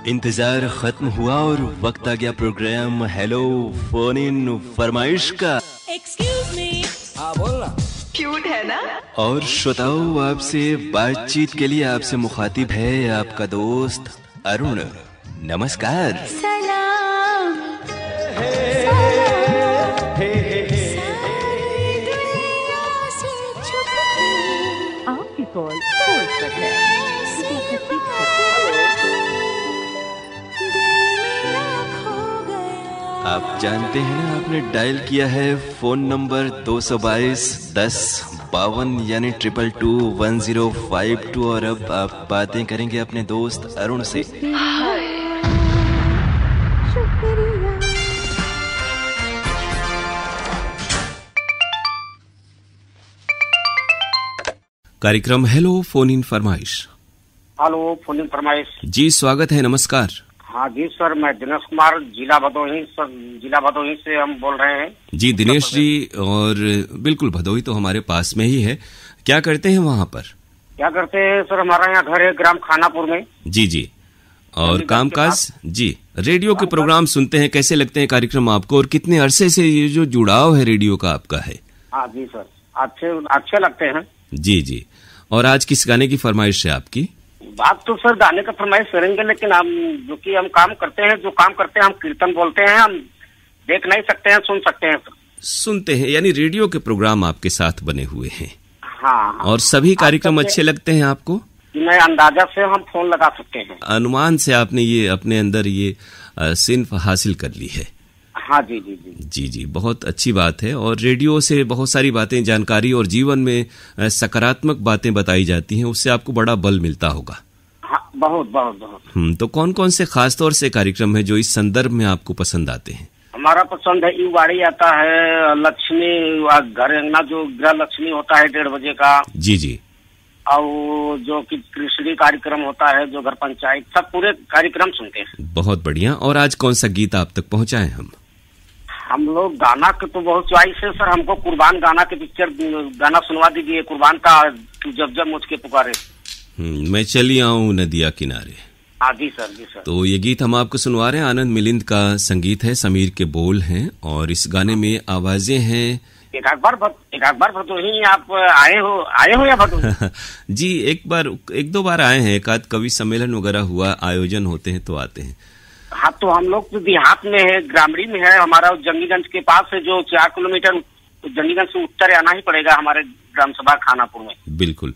इंतजार खत्म हुआ और वक्त आ गया प्रोग्राम हेलो फोन इन फरमाइश का। Excuse me. हाँ बोलना। क्यूट है ना। और श्रोताओं, आपसे बातचीत के लिए आपसे मुखातिब है आपका दोस्त अरुण। नमस्कार। सलाम आपकी कॉल होल्ड पर है। आप जानते हैं ना, आपने डायल किया है फोन नंबर 222 10 52 यानी 2221 और अब आप बातें करेंगे अपने दोस्त अरुण से। कार्यक्रम हेलो फोन इन फरमाइश। हेलो फोन इन फरमाइश जी, स्वागत है, नमस्कार। हाँ जी सर, मैं दिनेश कुमार जिला भदोही से हम बोल रहे हैं। जी दिनेश जी, और बिल्कुल भदोही तो हमारे पास में ही है। क्या करते हैं वहाँ पर? क्या करते हैं सर, हमारा यहाँ घर है ग्राम खानापुर में। जी जी। और कामकाज? जी, रेडियो के प्रोग्राम सुनते हैं, कैसे लगते हैं कार्यक्रम आपको और कितने अरसे से ये जो जुड़ाव है रेडियो का आपका है? हाँ जी सर, अच्छे लगते हैं। जी जी। और आज किस गाने की फरमाइश है आपकी? बात तो सर गाने का फरमाइश करेंगे, लेकिन हम हम काम करते हैं हम कीर्तन बोलते हैं, हम देख नहीं सकते हैं, सुन सकते हैं सर। सुनते हैं, यानी रेडियो के प्रोग्राम आपके साथ बने हुए हैं। हाँ। और सभी कार्यक्रम अच्छे लगते हैं आपको? नए अंदाजा से हम फोन लगा सकते हैं। अनुमान से आपने ये अपने अंदर ये सिन्फ हासिल कर ली है। हाँ जी जी जी जी जी, बहुत अच्छी बात है। और रेडियो से बहुत सारी बातें, जानकारी और जीवन में सकारात्मक बातें बताई जाती हैं, उससे आपको बड़ा बल मिलता होगा। हाँ, बहुत बहुत बहुत। तो कौन कौन से खास तौर से कार्यक्रम है जो इस संदर्भ में आपको पसंद आते हैं? हमारा पसंद है युवाड़ी आता है, लक्ष्मी घर अंगना जो गृह लक्ष्मी होता है 1:30 बजे का। जी जी। और जो कि कृषि कार्यक्रम होता है, जो घर पंचायत, सब पूरे कार्यक्रम सुनते हैं। बहुत बढ़िया। और आज कौन सा गीत आप तक पहुँचाए? हम लोग गाना के तो बहुत चॉइस है सर, हमको कुर्बान गाना के पिक्चर गाना सुनवा दीजिए, कुर्बान का जब जब मुझके पुकारे। मैं चली आऊं नदिया किनारे। हाँ जी सर, जी सर। तो ये गीत हम आपको सुनवा रहे हैं। आनंद मिलिंद का संगीत है, समीर के बोल हैं और इस गाने में आवाजें हैं। एक बार भदोही आप आए हो या भदोही? जी, एक दो बार आए हैं, एक आध कवि सम्मेलन वगैरह हुआ, आयोजन होते हैं तो आते हैं। हाँ, तो हम लोग तो देहात में है, ग्रामीण में है, हमारा जंगीगंज के पास है, जो 4 किलोमीटर जंगीगंज से उत्तर आना ही पड़ेगा हमारे ग्राम सभा खानापुर में। बिल्कुल।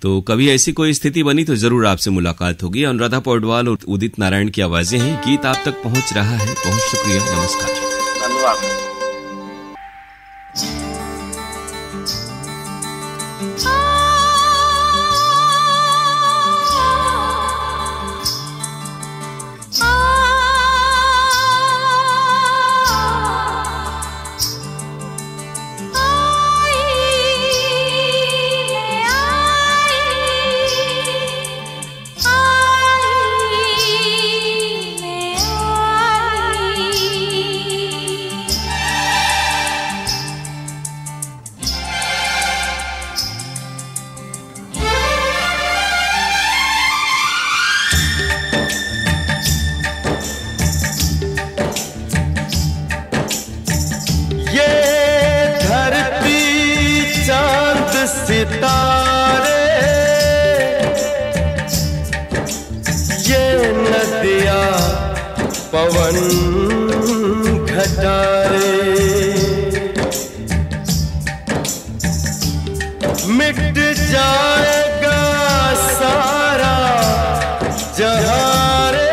तो कभी ऐसी कोई स्थिति बनी तो जरूर आपसे मुलाकात होगी। अनुराधा पौडवाल और उदित नारायण की आवाजें हैं, गीत आप तक पहुंच रहा है। बहुत शुक्रिया, नमस्कार। धन्यवाद। सितारे, ये नदिया पवन घटारे, मिट जाएगा सारा जहां रे,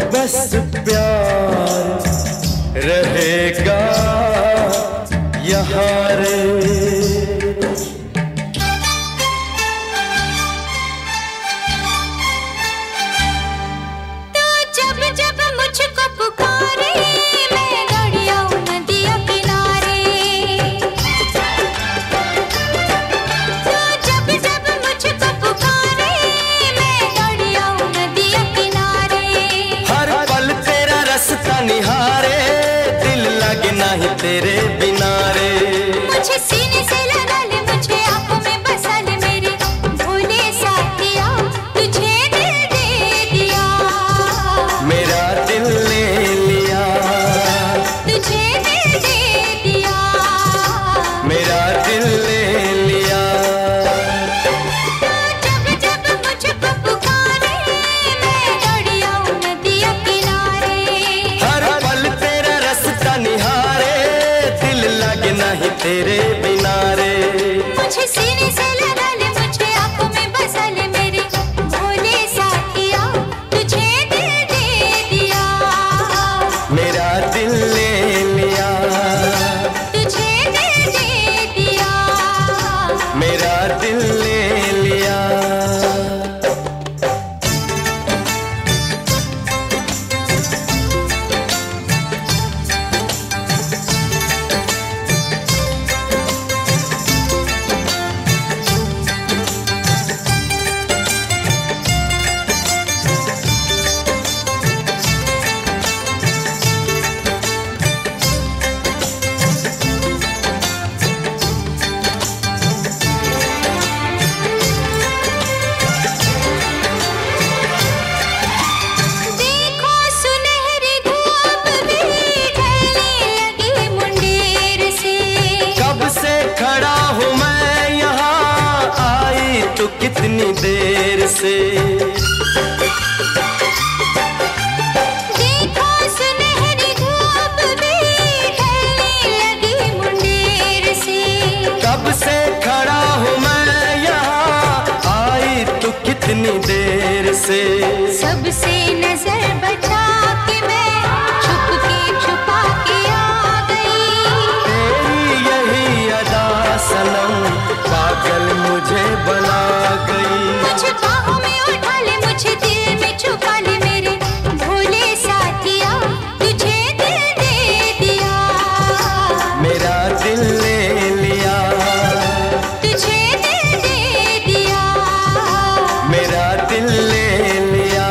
बस प्यार रहेगा यहाँ रे। तो जब जब मुझको पुकारे, मैं दौड़ी आऊं नदिया किनारे। तो जब जब मुझको पुकारे, मैं दौड़ी आऊं नदिया किनारे। हर पल तेरा रास्ता निहारे, दिल लगे नहीं तेरे बिना रे। मुझे मुझे सीने से लगा ले, मुझे आंखों में बसा ले मेरे भोले साथिया, तुझे दिल दे दिया। मेरा दिल ले लिया, तुझे दिल दे दिया। मेरा दिल ले लिया। देखो सुनहरी धूप भी ढलने लगी मुंडेर से। कब से खड़ा हूँ मैं यहाँ, आई तो कितनी देर से। देखो सुनहरी धूप भी ढलने लगी मुंडेर से। कब से खड़ा हूँ मैं यहाँ, आई तो कितनी देर से। सबसे नजर बचा के मैं छुप के छुपा के आ गई। तेरी यही अदा सनम पागल मुझे बना गई। मुझे बाहों में उठा ले, मुझे दिल में छुपा ले मेरे भोले साथिया, तुझे दिल दे दिया। मेरा दिल ले लिया, तुझे दिल दे दिया। मेरा दिल ले लिया।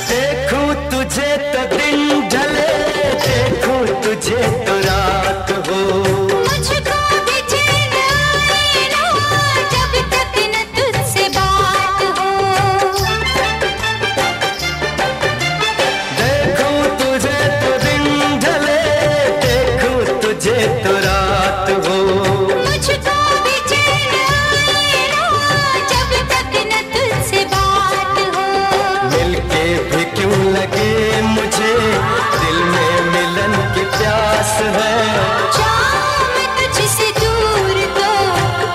देखूं तुझे तो दिन ढले, देखूं तुझे तो रात हो। मुझको भी चैन आए ना, जब तक न तुझसे बात हो। देखूं तुझे तो दिन ढले, देखूं तुझे तो रात हो। मुझको भी चैन आए ना, जब तक न तुझसे बात हो। मिलके भी क्यों लगे मुझे, दिल में मिलन की प्यास है। जाऊं मैं तुझसे दूर तो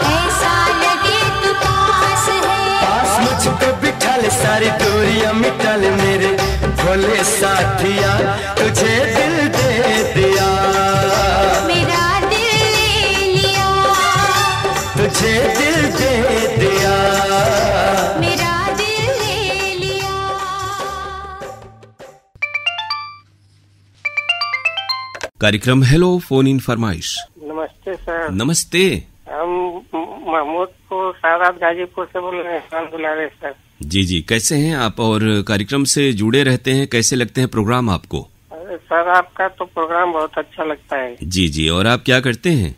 ऐसा लगे तू पास है। पास मुझको बिठा ले, सारी दूरियां मिटा ले मेरे भोले साथिया, तुझे दिल दे दिया। मेरा दिल ले लिया। तुझे दिल दे दिया। मेरा दिल ले लिया। कार्यक्रम हेलो फोन इन फरमाइश। नमस्ते सर, नमस्ते। हम महमूदपुर सादात गाजीपुर से बोल रहे हैं, खान दुलारे सर। जी जी, कैसे हैं आप और कार्यक्रम से जुड़े रहते हैं, कैसे लगते हैं प्रोग्राम आपको? अरे सर, आपका तो प्रोग्राम बहुत अच्छा लगता है। जी जी, और आप क्या करते हैं?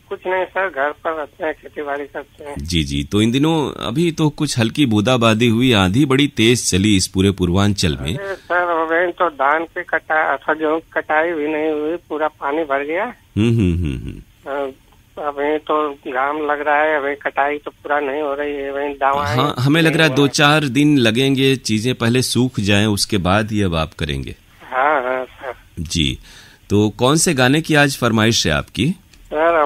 कुछ नहीं सर, घर पर रहते हैं, खेती बाड़ी करते हैं। जी जी, तो इन दिनों अभी तो कुछ हल्की बूंदाबांदी हुई, आंधी बड़ी तेज चली इस पूरे पूर्वांचल में। अरे सर, अभी तो धान पे गेहूं कटाई भी नहीं हुई, पूरा पानी भर गया। अभी तो घाम लग रहा है, अभी कटाई तो पूरा नहीं हो रही है, अभी दवाएं। हाँ, हमें लग रहा है 2-4 दिन लगेंगे, चीजें पहले सूख जाएं, उसके बाद ही अब आप करेंगे। हाँ हाँ सर। जी, तो कौन से गाने की आज फरमाइश है आपकी? सर,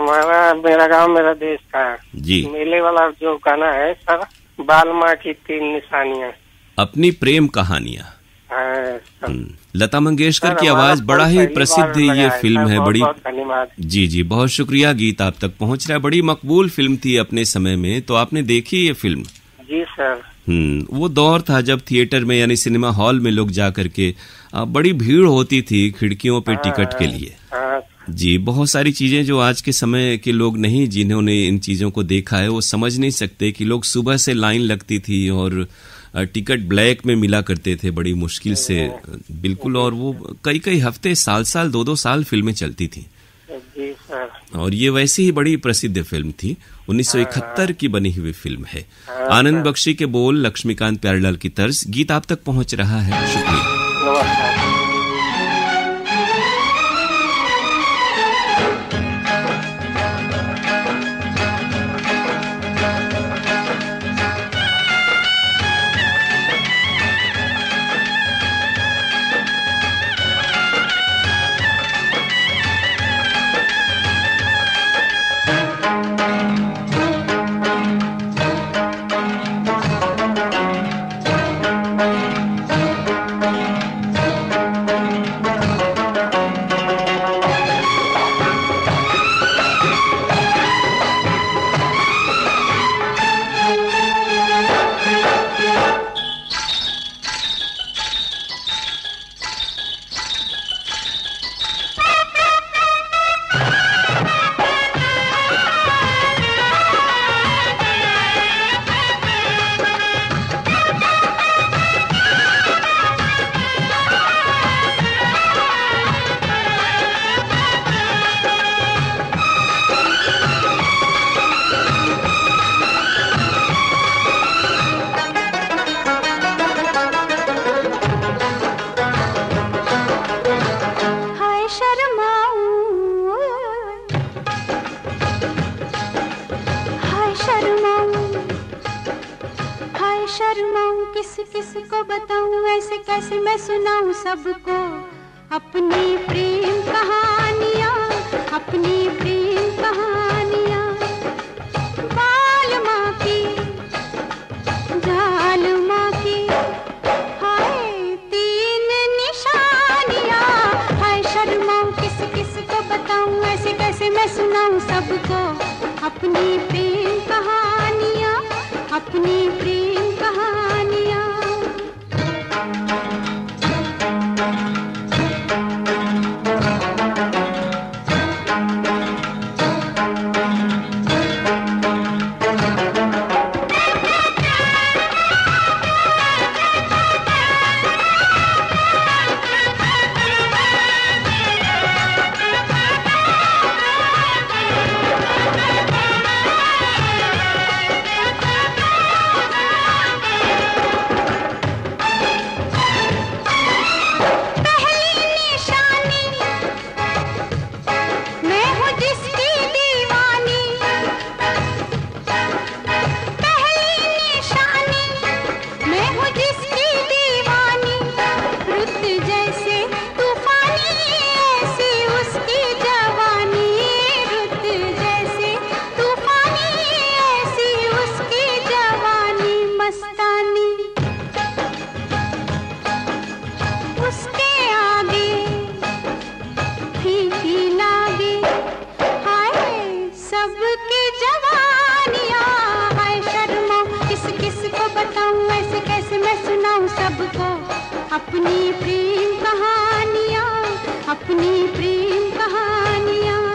मेरा गांव मेरा देश का जी, मेले वाला जो गाना है सर, बालमा की 3 निशानियां, अपनी प्रेम कहानियां। हाँ सर। लता मंगेशकर की हमारा आवाज, बड़ा ही पहली प्रसिद्ध बार ये लगाया फिल्म सर, है। बड़ी बहुत धन्यवाद। जी जी, बहुत शुक्रिया, गीत आप तक पहुंच रहा है। बड़ी मकबूल फिल्म थी अपने समय में, तो आपने देखी ये फिल्म? जी सर। वो दौर था जब थिएटर में यानी सिनेमा हॉल में लोग जा करके बड़ी भीड़ होती थी खिड़कियों पे टिकट के लिए। हाँ। जी, बहुत सारी चीजें जो आज के समय के लोग नहीं, जिन्होंने इन चीजों को देखा है, वो समझ नहीं सकते कि लोग सुबह से लाइन लगती थी और टिकट ब्लैक में मिला करते थे बड़ी मुश्किल से, बिल्कुल। और वो कई कई हफ्ते, साल 2-2 साल फिल्में चलती थी। जी सर। और ये वैसे ही बड़ी प्रसिद्ध फिल्म थी, 1971 की बनी हुई फिल्म है। आनंद बख्शी के बोल, लक्ष्मीकांत प्यारेलाल की तर्ज, गीत आप तक पहुंच रहा है। शुक्रिया। नमस्कार। किस किस को बताऊं, ऐसे कैसे मैं सुनाऊं सबको अपनी प्रेम कहानियां, अपनी प्रेम कहानियां। बाल माँ की, जाल माँ की, हाय तीन निशानियां। हाय शर्माऊं, किस किस को बताऊं, ऐसे कैसे मैं सुनाऊं सबको अपनी प्रेम कहानियां, अपनी प्रेम कहानियां। अपनी प्रेम कहानियां, अपनी प्रेम कहानियां।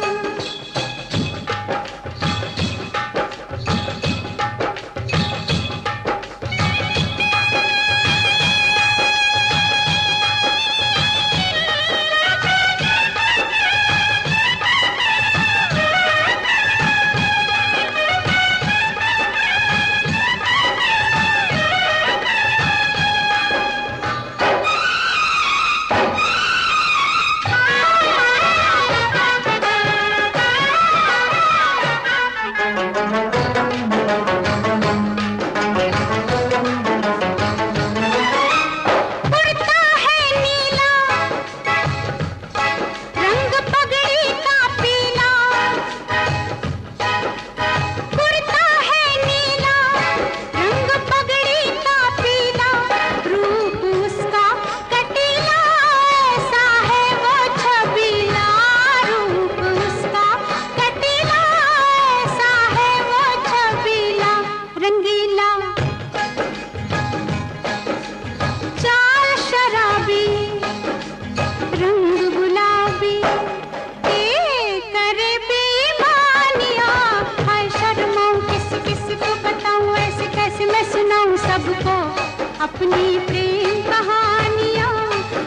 अपनी प्रेम कहानियां,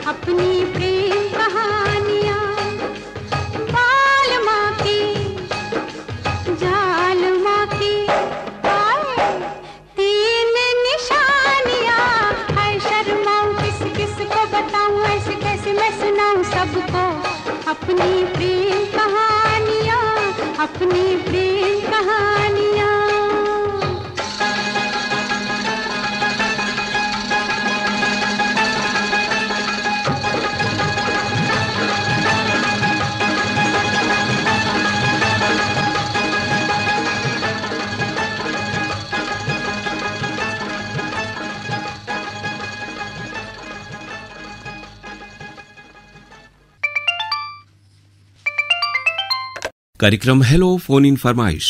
अपनी प्रेम कहानियां। बाल माँ की, अपनी प्रेम कहानियाँ, अपनी प्रेम कहानियाँ। कार्यक्रम हेलो फोन इन फरमाइश।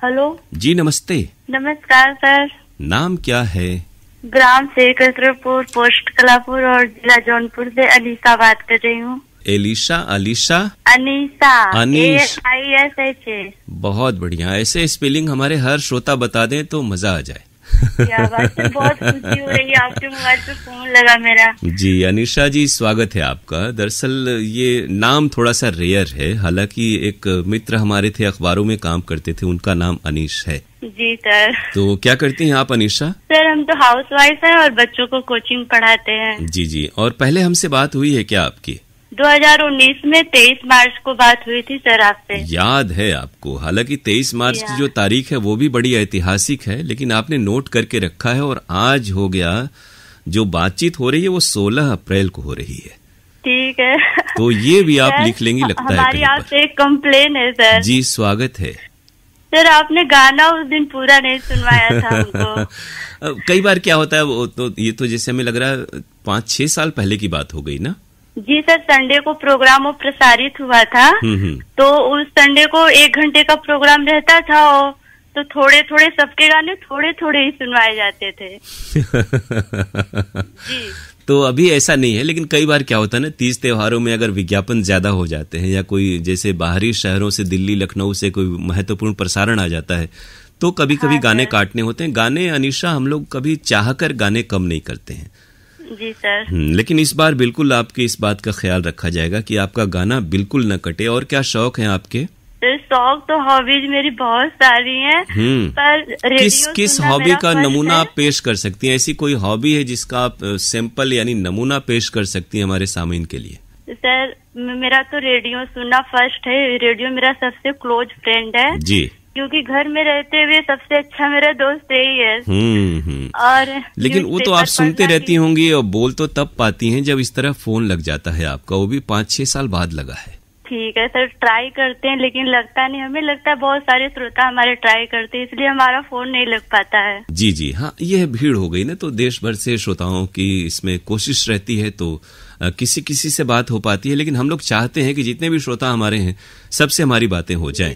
हेलो जी नमस्ते। नमस्कार सर। नाम क्या है? ग्राम शेखरपुर, पोस्ट कलापुर और जिला जौनपुर से अनीसा बात कर रही हूँ। एलिशा, अलीशा, अनीसा, अनीश। AISHA। बहुत बढ़िया। ऐसे स्पेलिंग हमारे हर श्रोता बता दें तो मजा आ जाए। क्या बात है, बहुत खुशी हो रही है, आपके मोबाइल पे फोन लगा मेरा। जी अनीशा जी, स्वागत है आपका। दरअसल ये नाम थोड़ा सा रेयर है, हालांकि एक मित्र हमारे थे, अखबारों में काम करते थे, उनका नाम अनीश है। जी सर। तो क्या करती हैं आप अनीशा? सर हम तो हाउसवाइफ हैं और बच्चों को कोचिंग पढ़ाते हैं। जी जी। और पहले हमसे बात हुई है क्या आपकी? 2019 में 23 मार्च को बात हुई थी सर आपसे। याद है आपको? हालांकि 23 मार्च की जो तारीख है वो भी बड़ी ऐतिहासिक है, लेकिन आपने नोट करके रखा है और आज हो गया, जो बातचीत हो रही है वो 16 अप्रैल को हो रही है। ठीक है। तो ये भी आप लिख लेंगी लगता है। हमारी आपसे एक कंप्लेन है सर। जी स्वागत है। सर आपने गाना उस दिन पूरा नहीं सुनवाया था हमको। कई बार क्या होता है, वो तो ये तो जैसे हमें लग रहा है 5-6 साल पहले की बात हो गई ना। जी सर, संडे को प्रोग्राम वो प्रसारित हुआ था। तो उस संडे को 1 घंटे का प्रोग्राम रहता था, तो थोड़े थोड़े सबके गाने थोड़े थोड़े ही सुनवाए जाते थे। जी। तो अभी ऐसा नहीं है, लेकिन कई बार क्या होता है ना, तीज त्योहारों में अगर विज्ञापन ज्यादा हो जाते हैं या कोई जैसे बाहरी शहरों से, दिल्ली लखनऊ से कोई महत्वपूर्ण प्रसारण आ जाता है, तो कभी कभी गाने काटने होते हैं। गाने अनीशा हम लोग कभी चाहकर गाने कम नहीं करते हैं। जी सर। लेकिन इस बार बिल्कुल आपकी इस बात का ख्याल रखा जाएगा कि आपका गाना बिल्कुल न कटे। और क्या शौक है आपके? शौक तो हॉबीज मेरी बहुत सारी हैं, पर किस हॉबी का नमूना आप पेश कर सकती हैं? ऐसी कोई हॉबी है जिसका आप सैंपल यानी नमूना पेश कर सकती हैं हमारे सामीन के लिए? सर मेरा तो रेडियो सुनना फर्स्ट है। रेडियो मेरा सबसे क्लोज फ्रेंड है जी, क्योंकि घर में रहते हुए सबसे अच्छा मेरा दोस्त यही है। और लेकिन वो तो आप सुनते रहती होंगी और बोल तो तब पाती हैं जब इस तरह फोन लग जाता है आपका, वो भी 5-6 साल बाद लगा है। ठीक है सर, ट्राई करते हैं, लेकिन लगता नहीं। हमें लगता है बहुत सारे श्रोता हमारे ट्राई करते हैं, इसलिए हमारा फोन नहीं लग पाता है। जी जी हाँ, ये भीड़ हो गई ना, तो देश भर से श्रोताओं की इसमें कोशिश रहती है, तो किसी किसी से बात हो पाती है, लेकिन हम लोग चाहते हैं कि जितने भी श्रोता हमारे हैं सबसे हमारी बातें हो जाएं।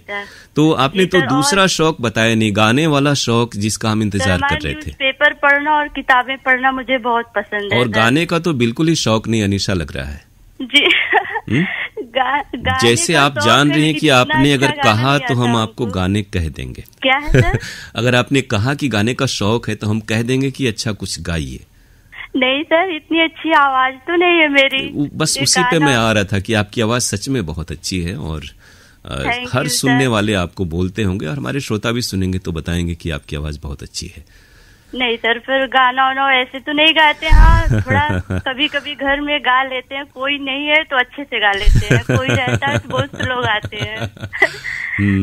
तो आपने तो दूसरा शौक बताया नहीं, गाने वाला शौक जिसका हम इंतजार कर रहे थे। पेपर पढ़ना और किताबें पढ़ना मुझे बहुत पसंद है। और गाने का तो बिल्कुल ही शौक नहीं अनीशा लग रहा है जी। जैसे आप जान रहे हैं कि आपने अगर कहा तो हम आपको गाने कह देंगे। क्या है सर? अगर आपने कहा कि गाने का शौक है तो हम कह देंगे कि अच्छा कुछ गाइए। नहीं सर, इतनी अच्छी आवाज तो नहीं है मेरी। बस उसी पे मैं आ रहा था कि आपकी आवाज सच में बहुत अच्छी है और हर सुनने वाले आपको बोलते होंगे और हमारे श्रोता भी सुनेंगे तो बताएंगे कि आपकी आवाज बहुत अच्छी है। नहीं सर, फिर गाना वाना ऐसे तो नहीं गाते। हाँ, थोड़ा कभी कभी घर में गा लेते हैं, कोई नहीं है तो अच्छे से गा लेते हैं, कोई रहता है तो बहुत से लोग आते हैं।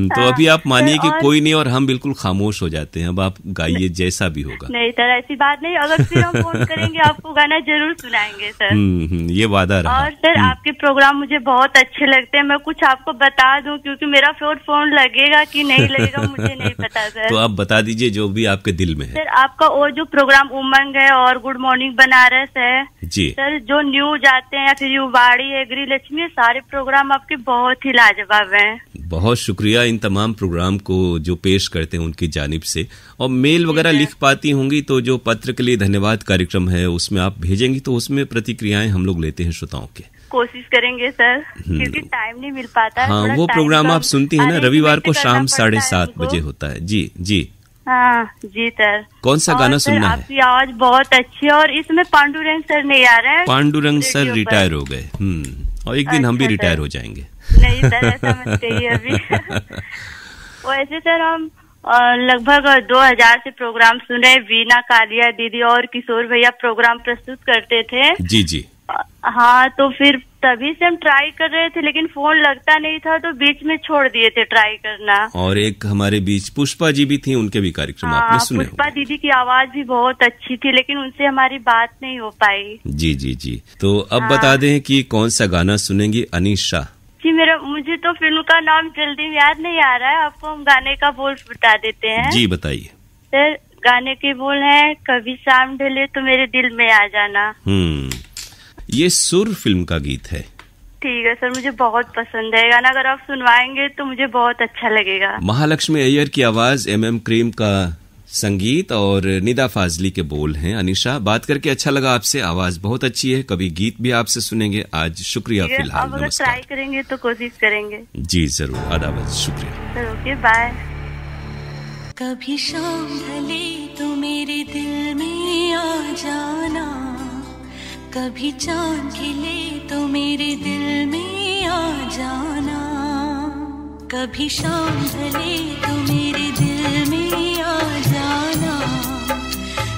तो अभी आप मानिए कि कोई नहीं और हम बिल्कुल खामोश हो जाते हैं। अब आप गाइए जैसा भी होगा। नहीं सर, ऐसी बात नहीं, अगर फिर हम फोन करेंगे आपको गाना जरूर सुनाएंगे सर। ये वादा रहा। और सर आपके प्रोग्राम मुझे बहुत अच्छे लगते हैं। मैं कुछ आपको बता दूं, क्योंकि मेरा फोन लगेगा कि नहीं लगेगा मुझे नहीं पता सर। तो आप बता दीजिए जो भी आपके दिल में है। सर आपका वो जो प्रोग्राम उमंग है और गुड मॉर्निंग बनारस है जी सर, जो न्यूज आते हैं या फिर युवाड़ी है, गृहलक्ष्मी, सारे प्रोग्राम आपके बहुत ही लाजवाब हैं। बहुत शुक्रिया इन तमाम प्रोग्राम को जो पेश करते हैं उनकी जानिब से। और मेल वगैरह लिख पाती होंगी तो जो पत्र के लिए धन्यवाद कार्यक्रम है उसमें आप भेजेंगी तो उसमें प्रतिक्रियाएं हम लोग लेते हैं श्रोताओं के। कोशिश करेंगे सर, क्योंकि टाइम नहीं मिल पाता है। हाँ, वो प्रोग्राम आप सुनती है ना, रविवार को शाम 7:30 बजे होता है। जी जी हाँ जी सर। कौन सा गाना सुनना है? आपकी आवाज बहुत अच्छी है और इसमें पांडुरंग सर नहीं आ रहे हैं। पांडुरंग सर रिटायर हो गए। और एक दिन हम भी रिटायर हो जाएंगे। नहीं सर, ऐसा मत कहिए अभी। वैसे सर हम लगभग 2000 से प्रोग्राम सुने। वीना कालिया दीदी और किशोर भैया प्रोग्राम प्रस्तुत करते थे। जी जी। हाँ, तो फिर तभी से हम ट्राई कर रहे थे, लेकिन फोन लगता नहीं था, तो बीच में छोड़ दिए थे ट्राई करना। और एक हमारे बीच पुष्पा जी भी थी, उनके भी कार्यक्रम आपने सुने पुष्पा दीदी की आवाज भी बहुत अच्छी थी, लेकिन उनसे हमारी बात नहीं हो पाई। जी जी जी। तो अब बता दें कि कौन सा गाना सुनेंगी अनीशा जी? मुझे तो फिल्म का नाम जल्दी याद नहीं आ रहा है, आपको हम गाने का बोल बता देते हैं। जी बताइए सर। गाने के बोल हैं, कभी शाम ढले तो मेरे दिल में आ जाना। ये सुर फिल्म का गीत है। ठीक है सर, मुझे बहुत पसंद है गाना, अगर आप सुनवाएंगे तो मुझे बहुत अच्छा लगेगा। महालक्ष्मी अय्यर की आवाज, MM क्रीम का संगीत और निदा फाजली के बोल हैं। अनीशा, बात करके अच्छा लगा आपसे, आवाज बहुत अच्छी है, कभी गीत भी आपसे सुनेंगे। आज शुक्रिया फिलहाल, अब अगर ट्राई करेंगे तो कोशिश करेंगे। जी जरूर, आदाब, शुक्रिया सर। Okay, bye. कभी शाम ढले तो मेरे दिल में आ जाना, कभी चांद खिले तो मेरे दिल में आ जाना, कभी शाम ढले तो मेरे दिल में आ जाना,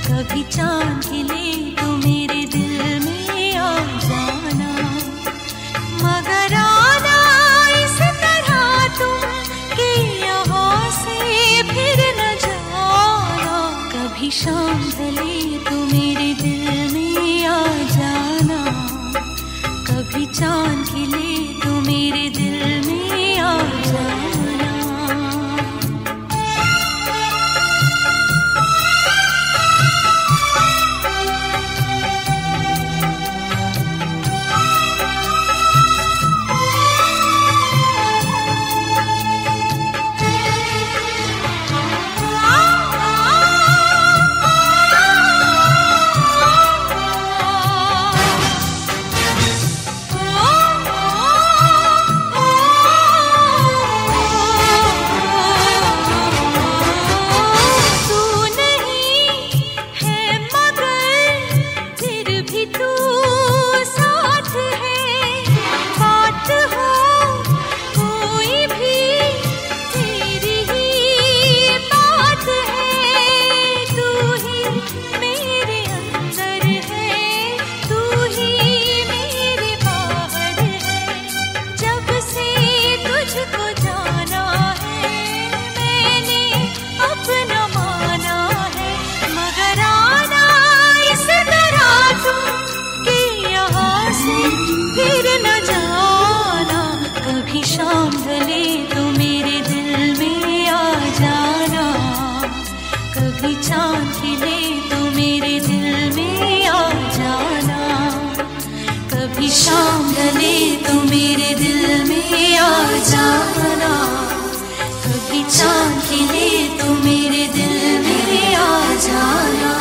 कभी चांद खिले तो मेरे दिल में आ जाना, मगर आना इस तरह तुम कि यहाँ से फिर न जाना, कभी शाम ढले तो मेरे दिल में आ जाना, कभी चांद खिले तो मेरे दिल में आ जाना। फिर न जाना, कभी शाम ढले तो मेरे दिल में आ जाना, कभी चांद खिले तो मेरे दिल में आ जाना, कभी शाम ढले तो मेरे दिल में आ जाना, कभी चांद खिले तो मेरे दिल में आ जाना।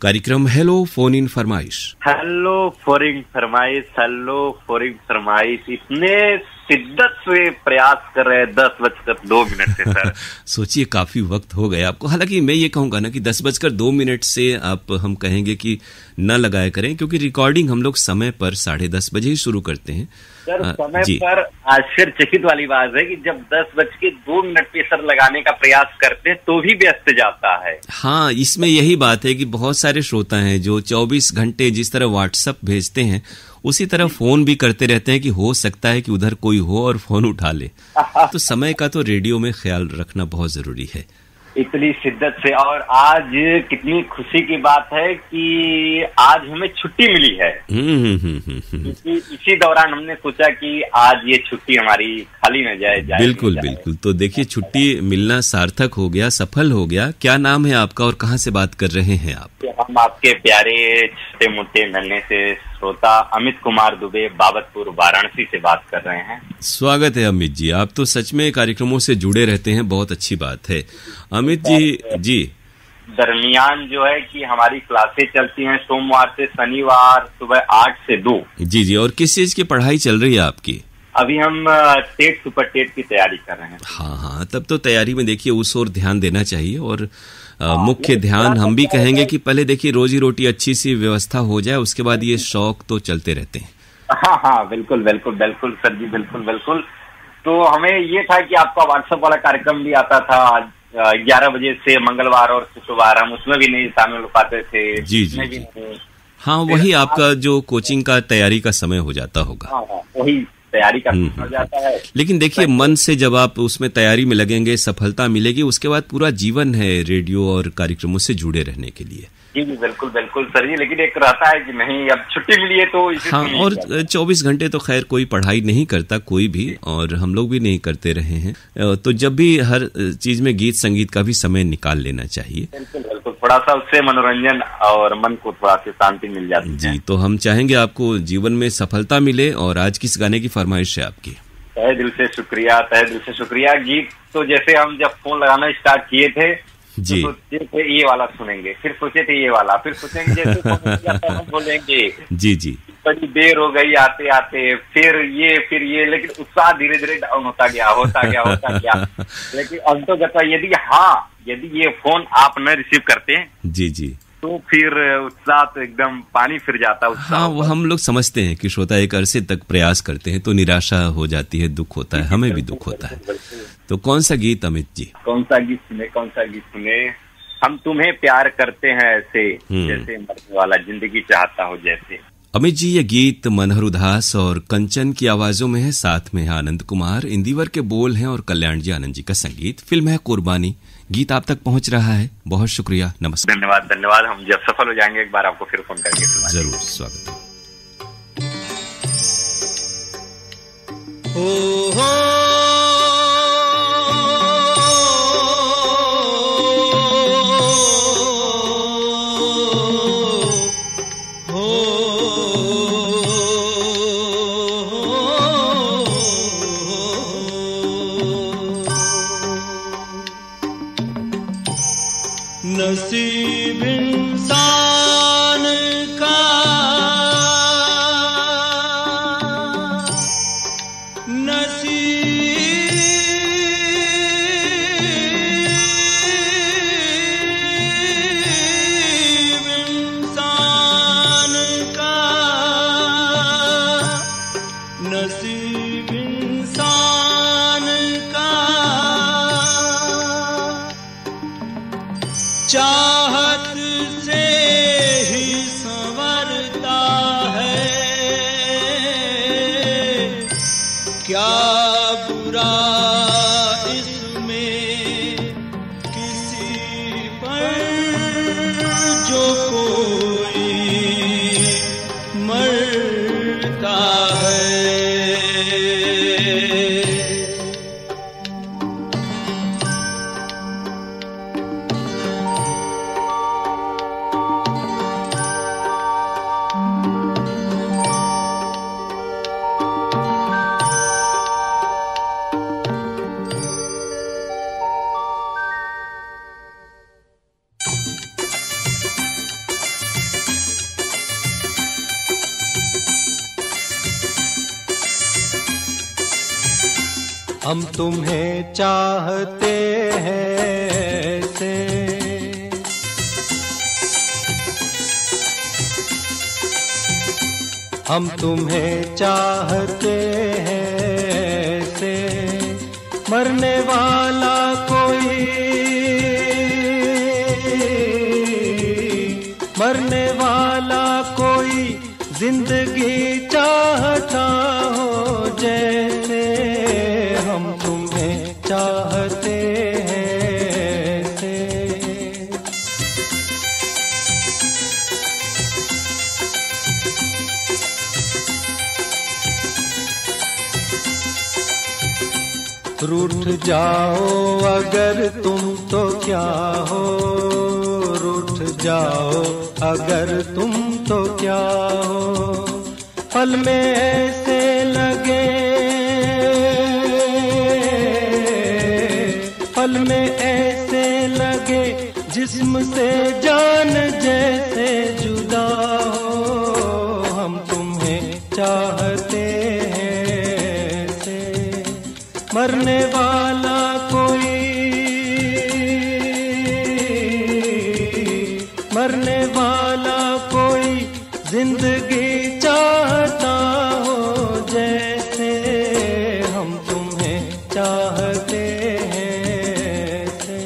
कार्यक्रम हेलो फोन इन फरमाइश। हेलो फोन इन फरमाइश इतने शिद्दत से प्रयास कर रहे हैं 10:02 से सर। सोचिए काफी वक्त हो गया आपको। हालांकि मैं ये कहूंगा ना कि 10:02 से आप हम कहेंगे कि न लगाया करें, क्योंकि रिकॉर्डिंग हम लोग समय पर 10:30 बजे ही शुरू करते हैं। सर समय पर आश्चर्यचकित वाली बात है कि जब 10:02 पे सर लगाने का प्रयास करते हैं तो भी व्यस्त जाता है। हाँ, इसमें यही बात है कि बहुत सारे श्रोता हैं जो 24 घंटे जिस तरह व्हाट्सएप भेजते हैं उसी तरह फोन भी करते रहते हैं कि हो सकता है कि उधर कोई हो और फोन उठा ले। तो समय का तो रेडियो में ख्याल रखना बहुत जरूरी है। इतनी शिद्दत से, और आज कितनी खुशी की बात है कि आज हमें छुट्टी मिली है। इसी दौरान हमने सोचा कि आज ये छुट्टी हमारी खाली न जाए। बिल्कुल बिल्कुल। तो देखिए छुट्टी मिलना सार्थक हो गया, सफल हो गया। क्या नाम है आपका और कहाँ से बात कर रहे हैं आप? हम आपके प्यारे छोटे मोटे मिलने से श्रोता अमित कुमार दुबे बाबतपुर वाराणसी से बात कर रहे हैं। स्वागत है अमित जी, आप तो सच में कार्यक्रमों से जुड़े रहते हैं, बहुत अच्छी बात है। अमित जी दरमियान जो है कि हमारी क्लासें चलती हैं सोमवार से शनिवार सुबह 8 से 2। जी, और किस चीज की पढ़ाई चल रही है आपकी? अभी हम टेट सुपर टेट की तैयारी कर रहे हैं। हाँ, तब तो तैयारी में देखिए उस ओर ध्यान देना चाहिए। और मुख्य ध्यान हम भी कहेंगे कि पहले देखिए रोजी रोटी अच्छी सी व्यवस्था हो जाए, उसके बाद ये शौक तो चलते रहते हैं। हाँ, बिल्कुल सर जी, बिल्कुल। तो हमें ये था कि आपका व्हाट्सएप वाला कार्यक्रम भी आता था 11 बजे से मंगलवार और शुक्रवार, हम उसमें भी नहीं शामिल हो पाते थे। जी। हाँ, वही आपका जो कोचिंग का तैयारी का समय हो जाता होगा। हाँ, वही तैयारी का हो जाता है। लेकिन देखिए मन से जब आप उसमें तैयारी में लगेंगे, सफलता मिलेगी, उसके बाद पूरा जीवन है रेडियो और कार्यक्रमों से जुड़े रहने के लिए। जी बिल्कुल सर जी। लेकिन एक रहता है कि नहीं अब छुट्टी मिली है तो हाँ, और 24 घंटे तो खैर कोई पढ़ाई नहीं करता, कोई भी, और हम लोग भी नहीं करते रहे हैं। तो जब भी हर चीज में गीत संगीत का भी समय निकाल लेना चाहिए। बिल्कुल थोड़ा सा उससे मनोरंजन और मन को थोड़ा सा शांति मिल जाती है। जी, तो हम चाहेंगे आपको जीवन में सफलता मिले। और आज किस गाने की फरमाइश है आपकी? तहे दिल से शुक्रिया। गीत तो जैसे हम जब फोन लगाना स्टार्ट किए थे जी, तो सोचे थे ये वाला सुनेंगे, फिर सोचे थे ये वाला, फिर सोचेंगे जैसे हम बोलेंगे। जी बड़ी देर हो गई आते आते, फिर ये, लेकिन उत्साह धीरे धीरे डाउन होता गया। लेकिन अंततः यदि ये फोन आप न रिसीव करते हैं जी तो फिर उत्साह तो एकदम पानी फिर जाता है। हाँ, वो हम लोग समझते हैं कि श्रोता एक अरसे तक प्रयास करते हैं तो निराशा हो जाती है, दुख होता है, हमें भी दुख होता है। तो कौन सा गीत अमित जी? कौन सा गीत सुने? हम तुम्हें प्यार करते हैं ऐसे जैसे मरने वाला जिंदगी चाहता हो जैसे। अमित जी, ये गीत मनहर उदास और कंचन की आवाजों में है, साथ में है आनंद कुमार, इंदिवर के बोल हैं और कल्याण जी आनंद जी का संगीत। फिल्म है कुर्बानी। गीत आप तक पहुंच रहा है, बहुत शुक्रिया, नमस्कार। धन्यवाद। हम जब सफल हो जाएंगे एक बार आपको फिर फोन करके जरूर। स्वागत है। नसीब इंसान का नसीब इंसान का चाहत से ही संवरता है, क्या बुरा इसमें किसी पर जो कोई मरता है। हम तुम्हें चाहते हैं ऐसे, हम तुम्हें चाहते हैं ऐसे, मरने वाला कोई, मरने वाला कोई जिंदगी चाहता हो जैसे, हम तुम्हें चाहते हैं ऐसे। रूठ जाओ अगर तुम तो क्या हो, रूठ जाओ अगर तुम तो क्या हो, पल में ऐसे लगे, पल में ऐसे लगे जिस्म से जान जैसे जुदा हो, हम तुम्हें चाहते हैं ऐसे, मरने वाला कोई, मरने वाला कोई जिंदगी चाहता हो जैसे, हम तुम्हें चाहते हैं ऐसे।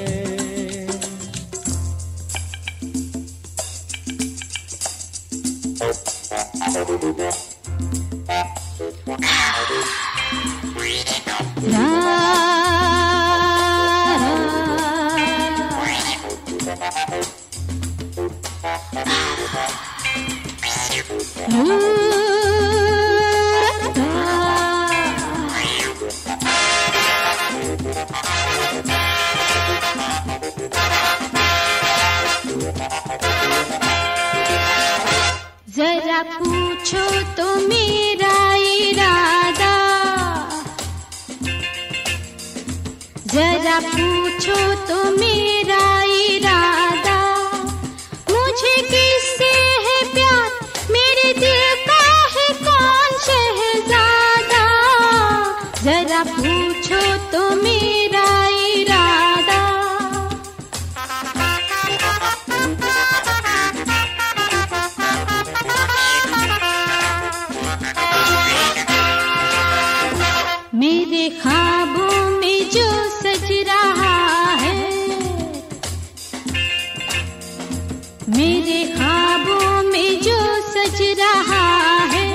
जरा पूछो तो मेरा इरादा, जरा पूछो तो मेरा इरादा, मुझे किससे है प्यार, मेरे दिल का है कौन शहजादा, जरा पूछो तो मेरा इरादा। मेरे ख्वाबों में जो सज रहा है, मेरे ख्वाबों में जो सज रहा है,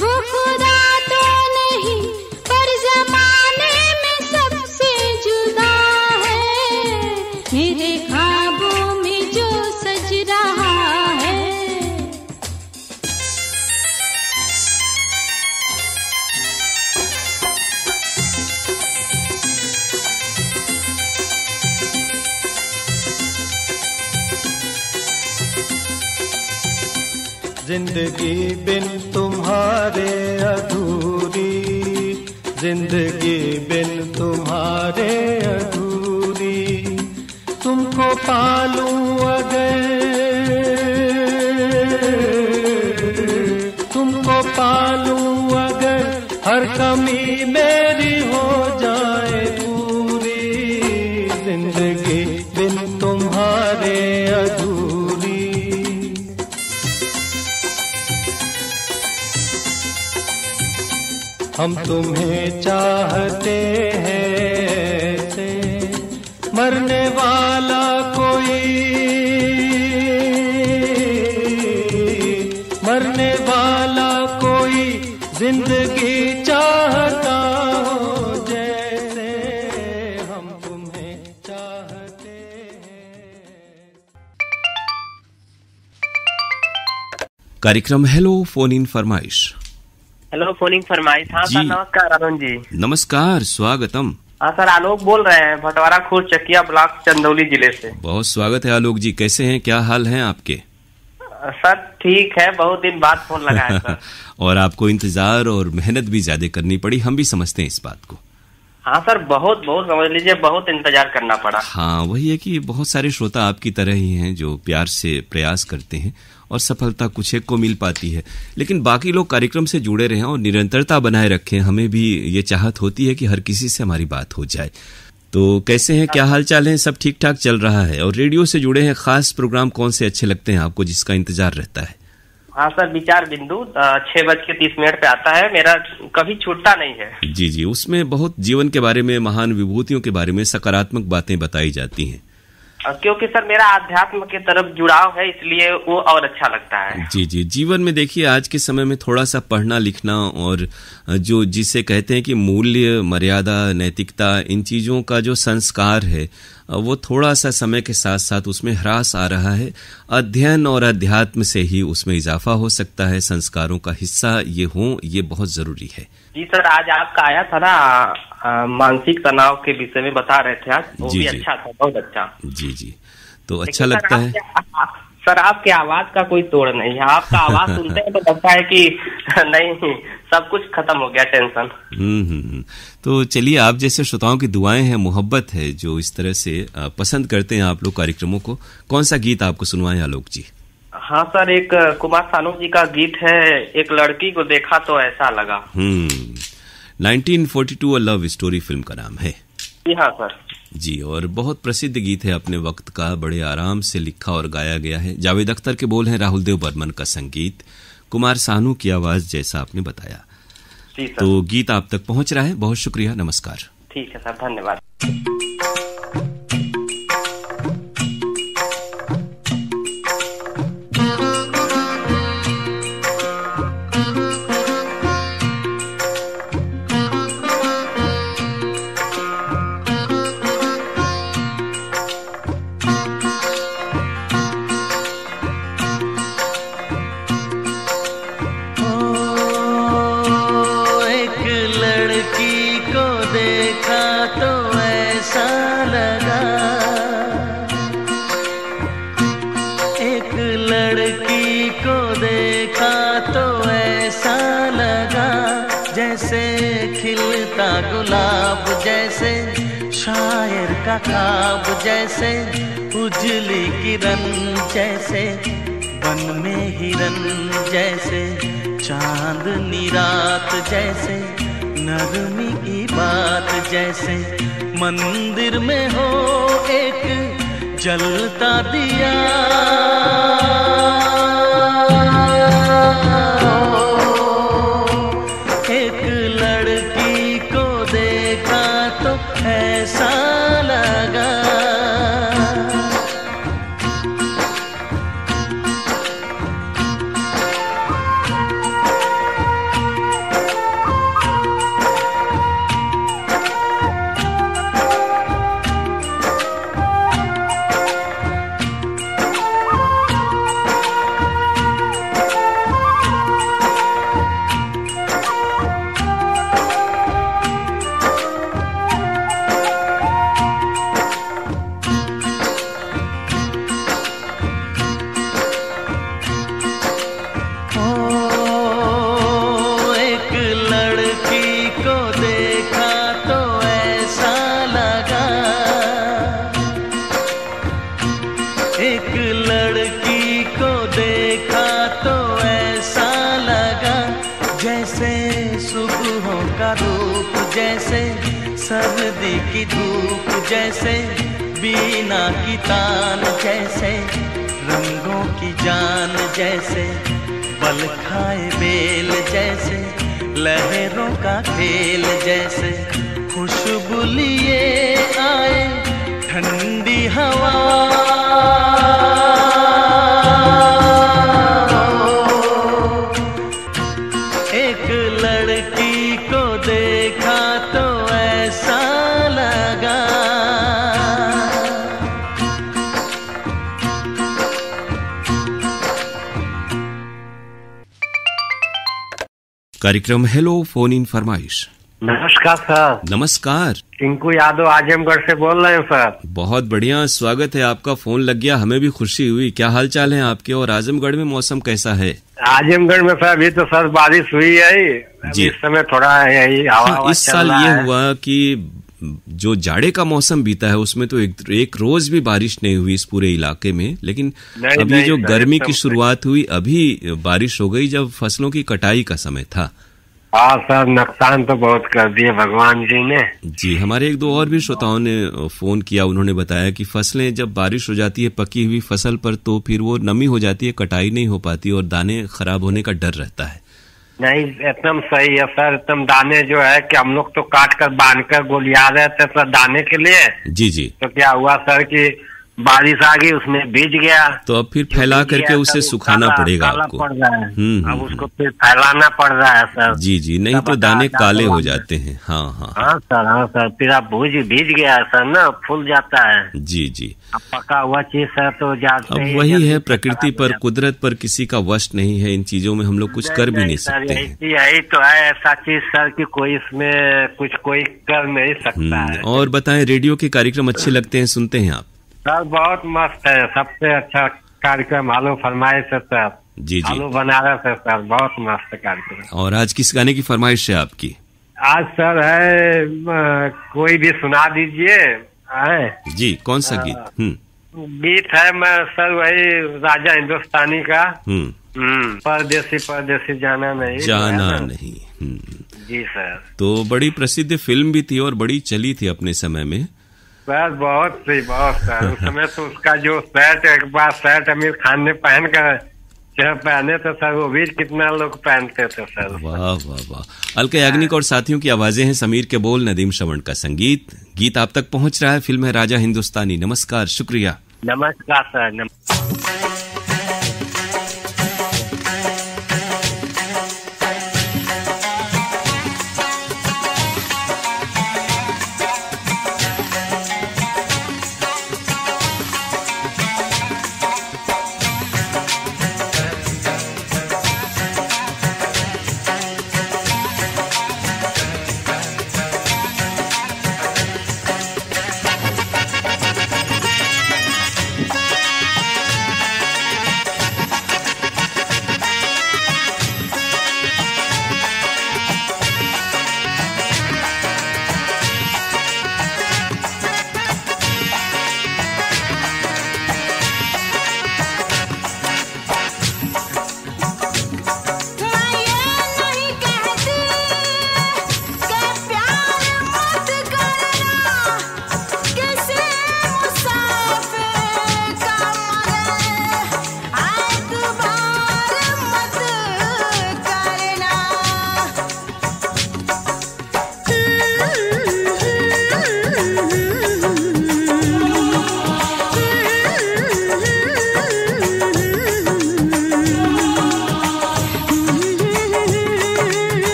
वो खुदा तो नहीं पर जमाने में सबसे जुदा है, मेरे ख्वाबों में जो सज रहा है। जिंदगी बिन तुम्हारे अधूरी, जिंदगी बिन तुम्हारे अधूरी, तुमको पालूं अगर, तुमको पालूं अगर, हर कमी मेरी हो जाए पूरी, जिंदगी बिन तुम्हारे अधूरी। हम तुम्हें चाहते हैं ऐसे, मरने वाला कोई, मरने वाला कोई जिंदगी चाहता हो जैसे, हम तुम्हें चाहते हैं। कार्यक्रम हेलो फोन इन फरमाइश। हेलो फोनिंग फरमाइश। हाँ सर नमस्कार अरुण जी। नमस्कार, स्वागतम। हाँ सर आलोक बोल रहे हैं, भटवारा खुर्द चकिया ब्लॉक चंदौली जिले से। बहुत स्वागत है आलोक जी, कैसे हैं, क्या हाल है आपके? सर ठीक है, बहुत दिन बाद फोन लगाया सर। और आपको इंतजार और मेहनत भी ज्यादा करनी पड़ी, हम भी समझते हैं इस बात को। हाँ सर, बहुत बहुत समझ लीजिए, बहुत इंतजार करना पड़ा। हाँ, वही है कि बहुत सारे श्रोता आपकी तरह ही हैं जो प्यार से प्रयास करते हैं और सफलता कुछ एक को मिल पाती है, लेकिन बाकी लोग कार्यक्रम से जुड़े रहें और निरंतरता बनाए रखें। हमें भी ये चाहत होती है कि हर किसी से हमारी बात हो जाए। तो कैसे हैं, क्या हाल चाल है? सब ठीक ठाक चल रहा है? और रेडियो से जुड़े हैं, खास प्रोग्राम कौन से अच्छे लगते हैं आपको जिसका इंतजार रहता है? हाँ सर, विचार बिंदु 6:30 पे आता है, मेरा कभी छूटता नहीं है। जी जी, उसमें बहुत जीवन के बारे में, महान विभूतियों के बारे में सकारात्मक बातें बताई जाती हैं। क्योंकि सर मेरा आध्यात्म की तरफ जुड़ाव है, इसलिए वो और अच्छा लगता है। जी जी, जीवन में देखिए आज के समय में थोड़ा सा पढ़ना लिखना और जो जिसे कहते हैं कि मूल्य, मर्यादा, नैतिकता, इन चीजों का जो संस्कार है वो थोड़ा सा समय के साथ साथ उसमें ह्रास आ रहा है। अध्ययन और अध्यात्म से ही उसमें इजाफा हो सकता है। संस्कारों का हिस्सा ये हो, ये बहुत जरूरी है। जी सर, आज आपका आया था ना, मानसिक तनाव के विषय में बता रहे थे आज, वो जी, भी जी, अच्छा था, बहुत अच्छा। जी जी, तो अच्छा लगता है सर। आपके आवाज का कोई तोड़ नहीं है, आपका आवाज सुनते हैं तो लगता है कि नहीं, सब कुछ खत्म हो गया, टेंशन। तो चलिए, आप जैसे श्रोताओं की दुआएं हैं, मोहब्बत है, जो इस तरह से पसंद करते हैं आप लोग कार्यक्रमों को, कौन सा गीत आपको सुनवाएं आलोक जी? हाँ सर, एक कुमार सानू जी का गीत है, एक लड़की को देखा तो ऐसा लगा। 1942 अ लव स्टोरी फिल्म का नाम है। जी हाँ सर जी, और बहुत प्रसिद्ध गीत है अपने वक्त का, बड़े आराम से लिखा और गाया गया है। जावेद अख्तर के बोल हैं, राहुल देव बर्मन का संगीत, कुमार सानू की आवाज, जैसा आपने बताया। जी सर। तो गीत आप तक पहुंच रहा है। बहुत शुक्रिया, नमस्कार। ठीक है सर, धन्यवाद। शायर का ख्वाब जैसे, उजली किरण जैसे, बन में हिरन जैसे, चांदनी रात जैसे, नरमी की बात जैसे, मंदिर में हो एक जलता दिया, एक लड़की को देखा तो ऐसा लगा। सर्दी की धूप जैसे, बीना की तान जैसे, रंगों की जान जैसे, बल खाए बेल जैसे, लहरों का खेल जैसे, खुशबू लिए आए ठंडी हवा, एक लड़की को देखा तो ऐसा लगा। कार्यक्रम हेलो फोन इन फरमाइश। नमस्कार सर। नमस्कार। टिंकू यादव आजमगढ़ से बोल रहे हैं सर। बहुत बढ़िया, स्वागत है आपका, फोन लग गया, हमें भी खुशी हुई। क्या हाल चाल है आपके, और आजमगढ़ में मौसम कैसा है? आजमगढ़ में सर अभी तो सर बारिश हुई है जी। इस समय थोड़ा यही हवा इस साल ये हुआ कि जो जाड़े का मौसम बीता है उसमें तो एक रोज भी बारिश नहीं हुई इस पूरे इलाके में, लेकिन अभी जो गर्मी की शुरुआत हुई अभी बारिश हो गई जब फसलों की कटाई का समय था। हाँ सर, नुकसान तो बहुत कर दिए भगवान जी ने जी। हमारे एक दो और भी श्रोताओं ने फोन किया, उन्होंने बताया कि फसलें जब बारिश हो जाती है पकी हुई फसल पर तो फिर वो नमी हो जाती है, कटाई नहीं हो पाती और दाने खराब होने का डर रहता है। नहीं, एकदम सही है सर। एकदम दाने जो है कि हम लोग तो काट कर बांध कर गोलिया रहे थे सर दाने के लिए। जी जी। तो क्या हुआ सर कि बारिश आ गई, उसमें भीज गया, तो अब फिर फैला करके उसे सुखाना पड़ेगा आपको। पड़ रहा है। अब उसको फिर फैलाना पड़ रहा है सर। जी जी, नहीं तो दाने काले हो जाते हैं। हाँ हाँ हाँ सर, हाँ सर। फिर आप भीज गया है सर ना, फूल जाता है। जी जी। अब पका हुआ चीज सर तो जाते अब वही है, प्रकृति पर, कुदरत पर किसी का वश नहीं है, इन चीजों में हम लोग कुछ कर भी नहीं सकते हैं। यही तो है ऐसा चीज सर कि कोई इसमें कुछ कोई कर नहीं सकता है। और बताएं, रेडियो के कार्यक्रम अच्छे लगते हैं, सुनते हैं आप? सर बहुत मस्त है, सबसे अच्छा कार्यक्रम आलू फरमाइश है सर। जी जी। आलू बनारस है सर, बहुत मस्त कार्यक्रम। और आज किस गाने की फरमाइश है आपकी? आज सर है कोई भी सुना दीजिए। जी, कौन सा गीत? गीत है मैं सर वही राजा हिंदुस्तानी का। परदेसी परदेसी जाना नहीं। जी सर। तो बड़ी प्रसिद्ध फिल्म भी थी और बड़ी चली थी अपने समय में सर। बहुत सही, बहुत सर। उस समय तो उसका जो शर्ट, एक बार शर्ट आमिर खान ने पहन कर पहने थे सर, वो भी कितना लोग पहनते थे सर। वाह वाह वाह। अलका याग्निक और साथियों की आवाजें हैं, समीर के बोल, नदीम श्रवण का संगीत। गीत आप तक पहुंच रहा है, फिल्म है राजा हिंदुस्तानी। नमस्कार, शुक्रिया। नमस्कार सर।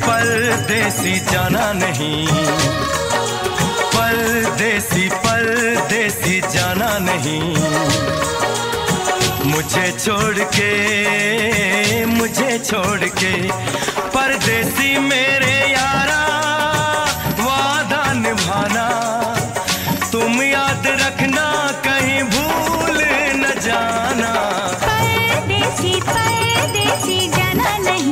परदेसी जाना नहीं, परदेसी परदेसी जाना नहीं, मुझे छोड़ के परदेसी मेरे यारा वादा निभाना, तुम याद रखना कहीं भूल न जाना। परदेसी परदेसी जाना नहीं,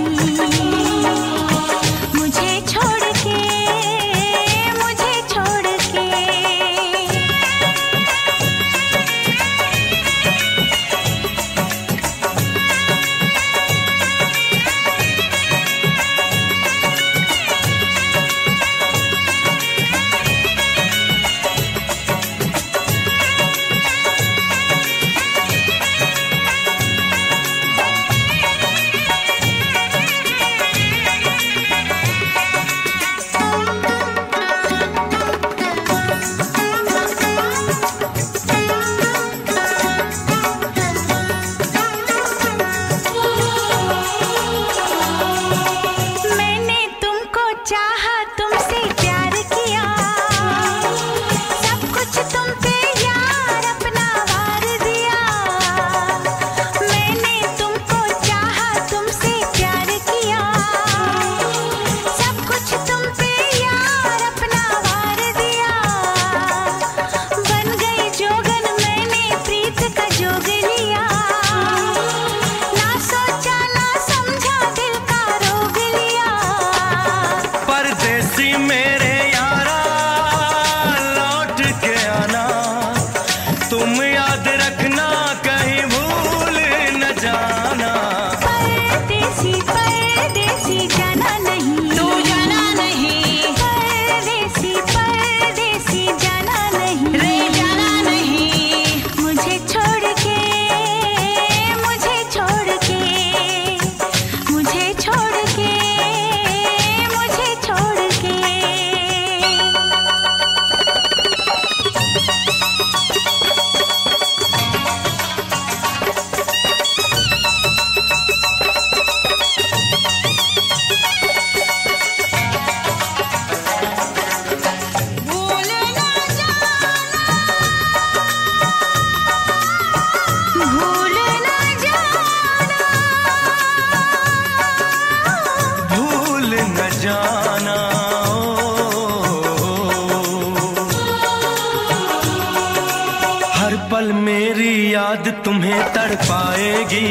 पाएगी।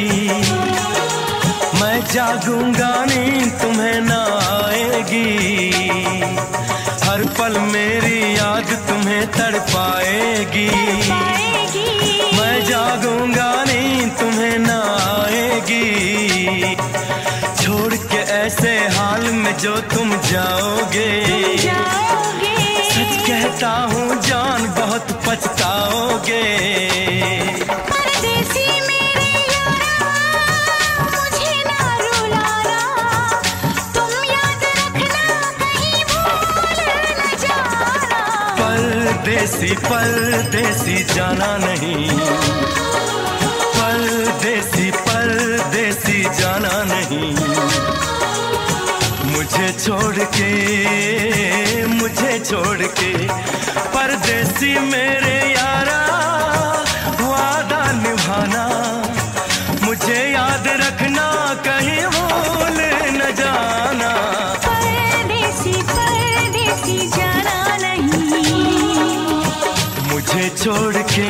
मैं जागूंगा नींद तुम्हें ना आएगी, हर पल मेरी याद तुम्हें तड़पाएगी। मैं जागूंगा नींद तुम्हें ना आएगी, छोड़ के ऐसे हाल में जो तुम जाओगे। सच कहता हूँ जान बहुत पछताओगे। परदेसी मेरे यारा मुझे ना रुलाना, तुम याद रखना कहीं भूल न जाना। परदेसी परदेसी जाना नहीं, परदेसी परदेसी जाना नहीं। मुझे छोड़ के परदेसी मेरे यारा वादा निभाना। मुझे याद रखना कहीं भूल न जाना। परदेसी परदेसी जाना नहीं। मुझे छोड़ के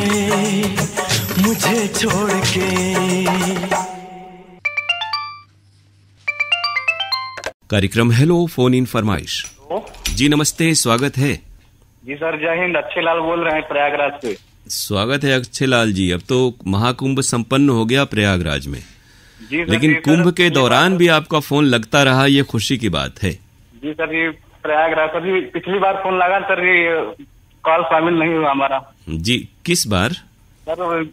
कार्यक्रम हेलो फोन इन फरमाइश। जी नमस्ते, स्वागत है। जी सर, जय हिंद। अच्छे लाल बोल रहे हैं प्रयागराज से। स्वागत है अच्छे लाल जी। अब तो महाकुंभ संपन्न हो गया प्रयागराज में, जी सर, लेकिन जी कुंभ सर, के दौरान भी आपका फोन लगता रहा, ये खुशी की बात है। जी सर, ये प्रयागराज सर, पिछली बार फोन लगा सर, ये कॉल शामिल नहीं हुआ हमारा। जी किस बार? सर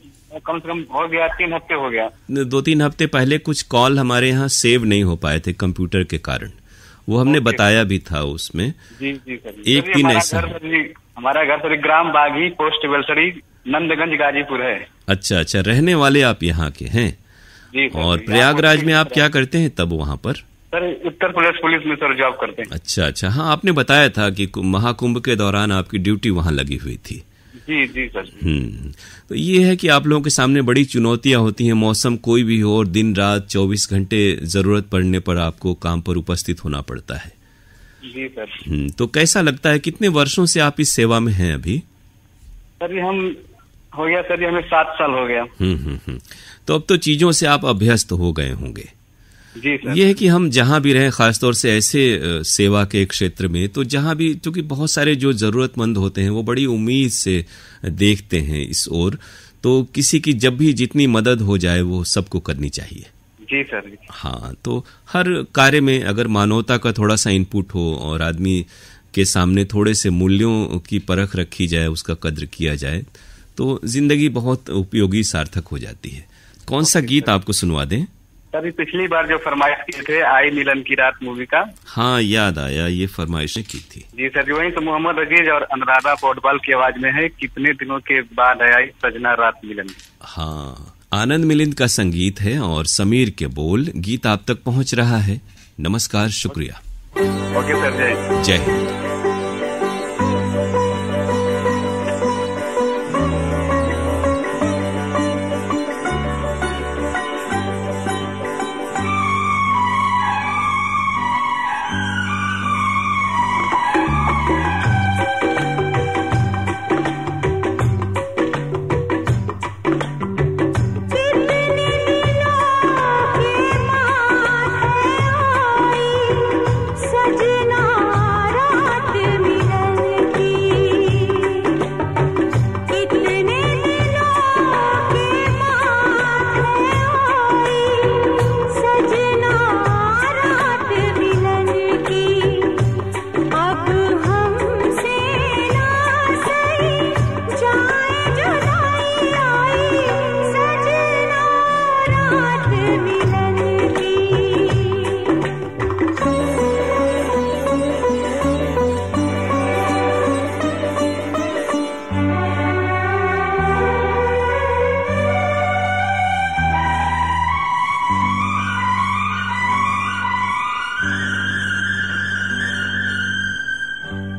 कम से कम हो गया 3 हफ्ते हो गया। 2-3 हफ्ते पहले कुछ कॉल हमारे यहाँ सेव नहीं हो पाए थे कंप्यूटर के कारण, वो हमने बताया भी था उसमें। जी जी सर। एक दिन ऐसा हमारा घर सर ग्राम बागी, पोस्ट बेलसरी, नंदगंज, गाजीपुर है। अच्छा, रहने वाले आप यहाँ के हैं? जी सर। और प्रयागराज में आप क्या करते हैं तब वहाँ पर? सर उत्तर प्रदेश पुलिस में सर जॉब करते हैं। अच्छा, हाँ आपने बताया था कि महाकुंभ के दौरान आपकी ड्यूटी वहाँ लगी हुई थी। जी जी सर। तो ये है कि आप लोगों के सामने बड़ी चुनौतियां होती हैं, मौसम कोई भी हो और दिन रात 24 घंटे जरूरत पड़ने पर आपको काम पर उपस्थित होना पड़ता है। जी सर। तो कैसा लगता है, कितने वर्षों से आप इस सेवा में हैं अभी? सर हम हो गया सर, हमें 7 साल हो गया। तो अब तो चीजों से आप अभ्यस्त हो गए होंगे। जी सर। ये है कि हम जहां भी रहें, खासतौर से ऐसे सेवा के क्षेत्र में, तो जहां भी, क्योंकि बहुत सारे जो जरूरतमंद होते हैं वो बड़ी उम्मीद से देखते हैं इस ओर, तो किसी की जब भी जितनी मदद हो जाए वो सबको करनी चाहिए। जी सर। हाँ, तो हर कार्य में अगर मानवता का थोड़ा सा इनपुट हो और आदमी के सामने थोड़े से मूल्यों की परख रखी जाए, उसका कद्र किया जाए, तो जिंदगी बहुत उपयोगी सार्थक हो जाती है। कौन सा गीत आपको सुनवा दें? सर पिछली बार जो फरमाइश किए थे आई मिलन की रात मूवी का। हाँ याद आया, ये फरमाइश की थी। जी सर, वही तो मोहम्मद अजीज और अनुराधा पौडवाल की आवाज में है, कितने दिनों के बाद आई सजना रात मिलन। हाँ, आनंद मिलिंद का संगीत है और समीर के बोल। गीत आप तक पहुंच रहा है। नमस्कार, शुक्रिया। ओके सर, जय हिंद।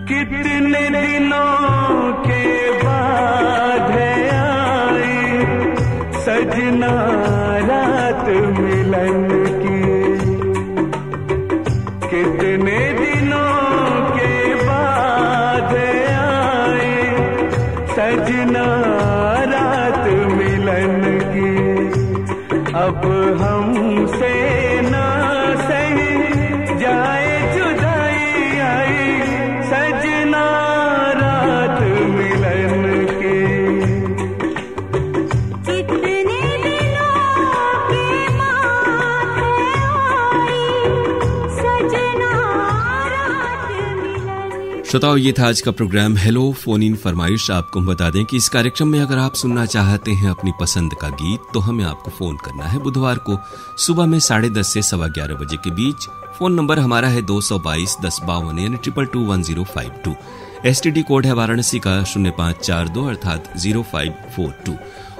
कितने दिनों के बाद आई सजना रात मिलन की, कितने दिनों के बाद आई सजना रात मिलन की। अब हमसे ना सही जाए जुदाई आई सजना रात मिलन की। कितने दिनों के माथे आई सजना रात मिलन। श्रोताओं, ये था आज का प्रोग्राम हेलो फोन इन फरमाइश। आपको हम बता दें कि इस कार्यक्रम में अगर आप सुनना चाहते हैं अपनी पसंद का गीत तो हमें आपको फोन करना है बुधवार को सुबह में 10:30 से 11:15 बजे के बीच। फोन नंबर हमारा है 222-1052 यानी 221052। STD कोड है वाराणसी का 0542 अर्थात 0542।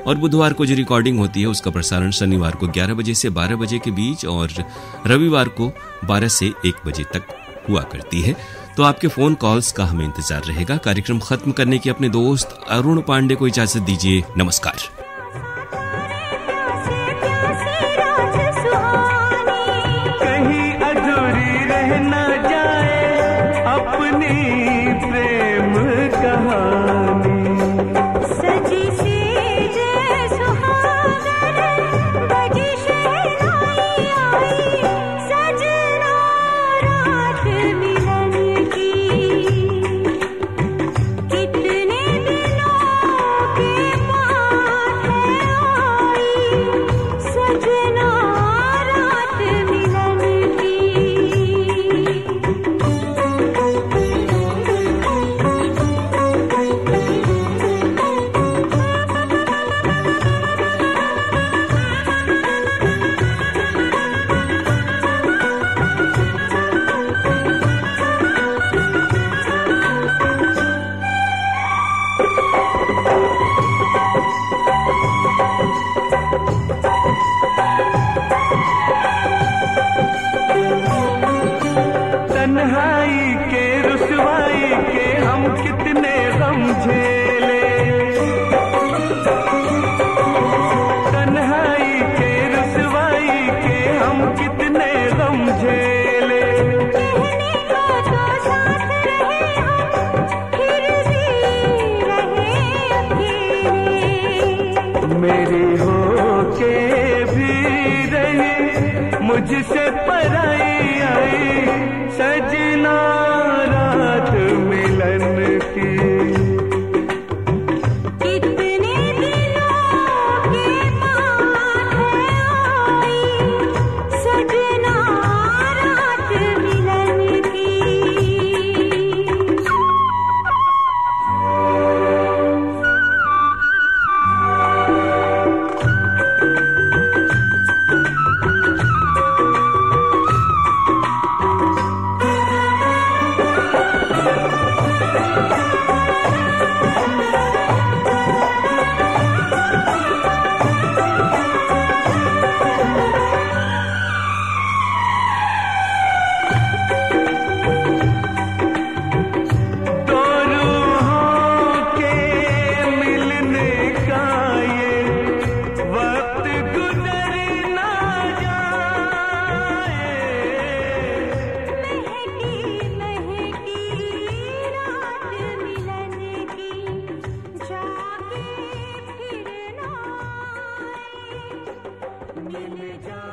और बुधवार को जो रिकॉर्डिंग होती है उसका प्रसारण शनिवार को 11 बजे से 12 बजे के बीच और रविवार को 12 से 1 बजे तक हुआ करती है। तो आपके फोन कॉल्स का हमें इंतजार रहेगा। कार्यक्रम खत्म करने की अपने दोस्त अरुण पांडे को इजाजत दीजिए। नमस्कार। कहीं अधूरी रह न जाए अपनी प्रेम कहानी। सजी सेज सुहागन बजी शहनाई आई सजना रात मिलन की। कितने दिनों के बाद आई सजना रात मिलन की। तन्हाई के रुसवाई के हम कितने गम झेले। तन्हाई के रुसवाई के हम कितने गम झेले। कहने को तो साथ रहे हम फिर भी रहे अकेले। मेरी हो के भी रही मुझसे पराई आई सजना रात मिलन की। कितने दिनों के माथे आई सजना रात मिलन की। दो रूहों के मिलने का ये वक्त गुजर ना जाए। महकी महकी रात मिलन की जाके फिर ना आए। मिल जा